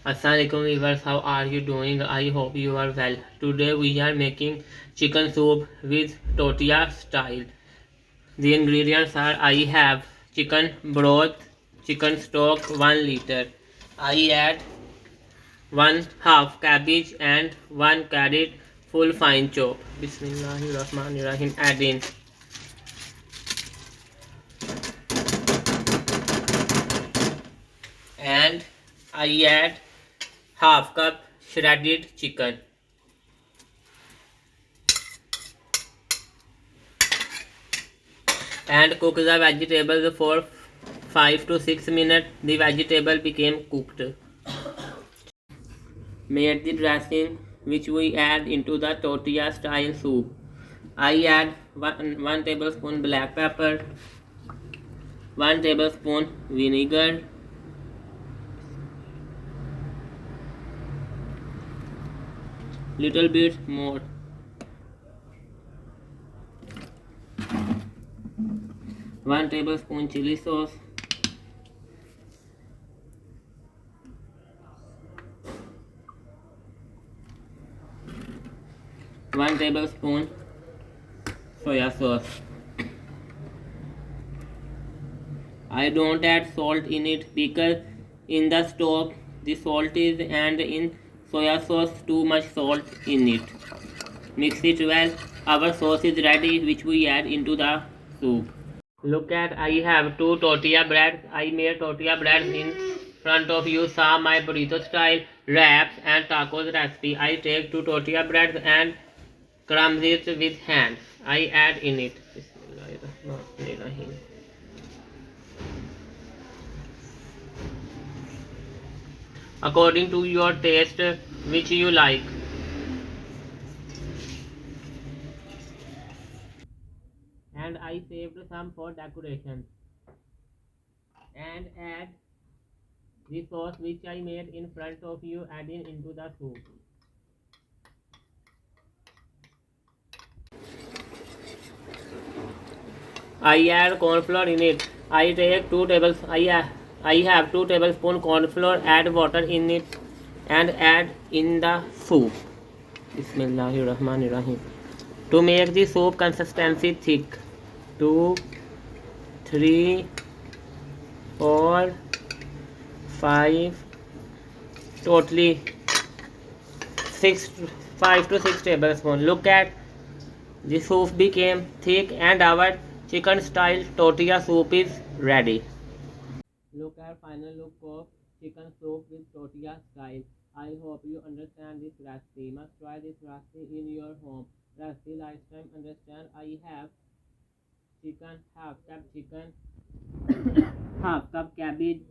Assalamualaikum viewers, how are you doing? I hope you are well. Today we are making chicken soup with tortilla style. The ingredients are: I have chicken broth, chicken stock 1 liter. I add 1 half cabbage and 1 carrot full fine chop. Bismillahirrahmanirrahim. Add in and I add half cup shredded chicken. And cook the vegetables for 5 to 6 minutes. The vegetable became cooked. Made the dressing which we add into the tortilla style soup. I add 1 tablespoon black pepper, 1 tablespoon vinegar, little bit more, 1 tablespoon chili sauce, 1 tablespoon soya sauce. I don't add salt in it because in the stock the salt is, and in soya sauce too much salt in it. Mix it well. Our sauce is ready, which we add into the soup. Look at, I have 2 tortilla breads. I made tortilla breads in front of you. Saw my burrito style wraps and tacos recipe. I take 2 tortilla breads and crumbs it with hands. I add in it. Bismillahirrahmanirrahim. According to your taste, which you like. And I saved some for decoration. And add the sauce which I made in front of you, adding into the soup. I add corn flour in it. I take 2 tables. I have 2 tablespoon corn flour. Add water in it and add in the soup. Bismillahirrahmanirrahim. To make the soup consistency thick. 2, 3, 4, 5, totally 5 to 6 tablespoons. Look at, the soup became thick and our chicken style tortilla soup is ready. Look at final look of chicken soup with tortilla style. I hope you understand this recipe. Must try this recipe in your home. Recipe lifetime understand. I have chicken, half cup chicken, half cup cabbage,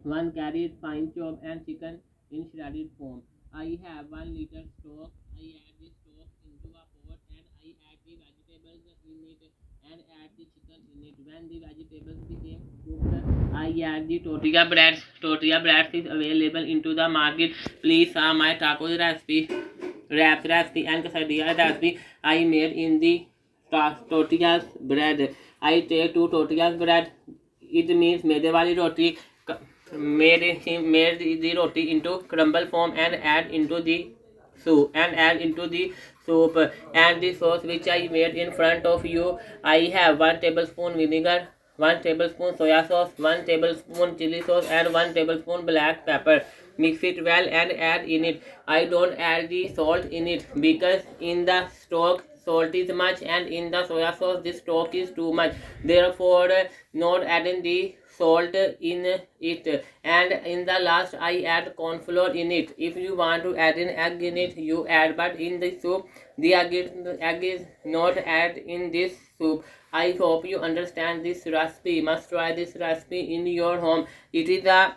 1 carrot fine chop and chicken in shredded form. I have 1 liter stock. I add the stock into a pot and I add the vegetables in it and add the chicken in it. When the vegetables became cooked, I add the tortilla breads. Tortilla breads is available into the market. Please saw my tacos recipe, wraps recipe and quesadilla recipe I made in the tortillas bread. I take 2 tortillas bread. It means mede wali roti. Made the roti into crumble form and add into the soup and the sauce which I made in front of you. I have 1 tablespoon vinegar, 1 tablespoon soya sauce, 1 tablespoon chili sauce and 1 tablespoon black pepper. Mix it well and add in it. I don't add the salt in it because in the stock salt is much and in the soya sauce the stock is too much. Therefore not adding the salt in it. And in the last I add corn flour in it. If you want to add an egg in it, you add, but in the soup the egg is not add in this soup. I hope you understand this recipe. Must try this recipe in your home. It is a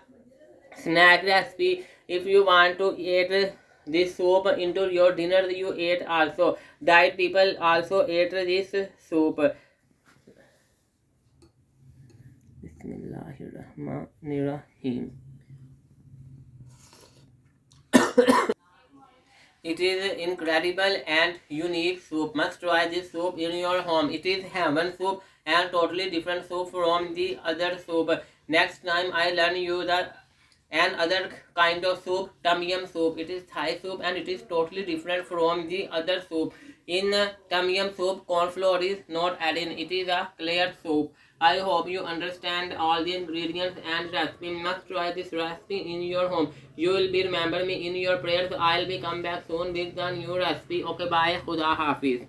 snack recipe. If you want to eat this soup into your dinner, you eat also. Diet people also eat this soup. Bismillahirrahmanirrahim. It is incredible and unique soup. Must try this soup in your home. It is heaven soup and totally different soup from the other soup. Next time I learn you the and other kind of soup, tom yum soup. It is Thai soup and it is totally different from the other soup. In tom yum soup, corn flour is not added. It is a clear soup. I hope you understand all the ingredients and recipe. Must try this recipe in your home. You will be remember me in your prayers. I'll be come back soon with the new recipe. Okay, bye. Khuda Hafiz.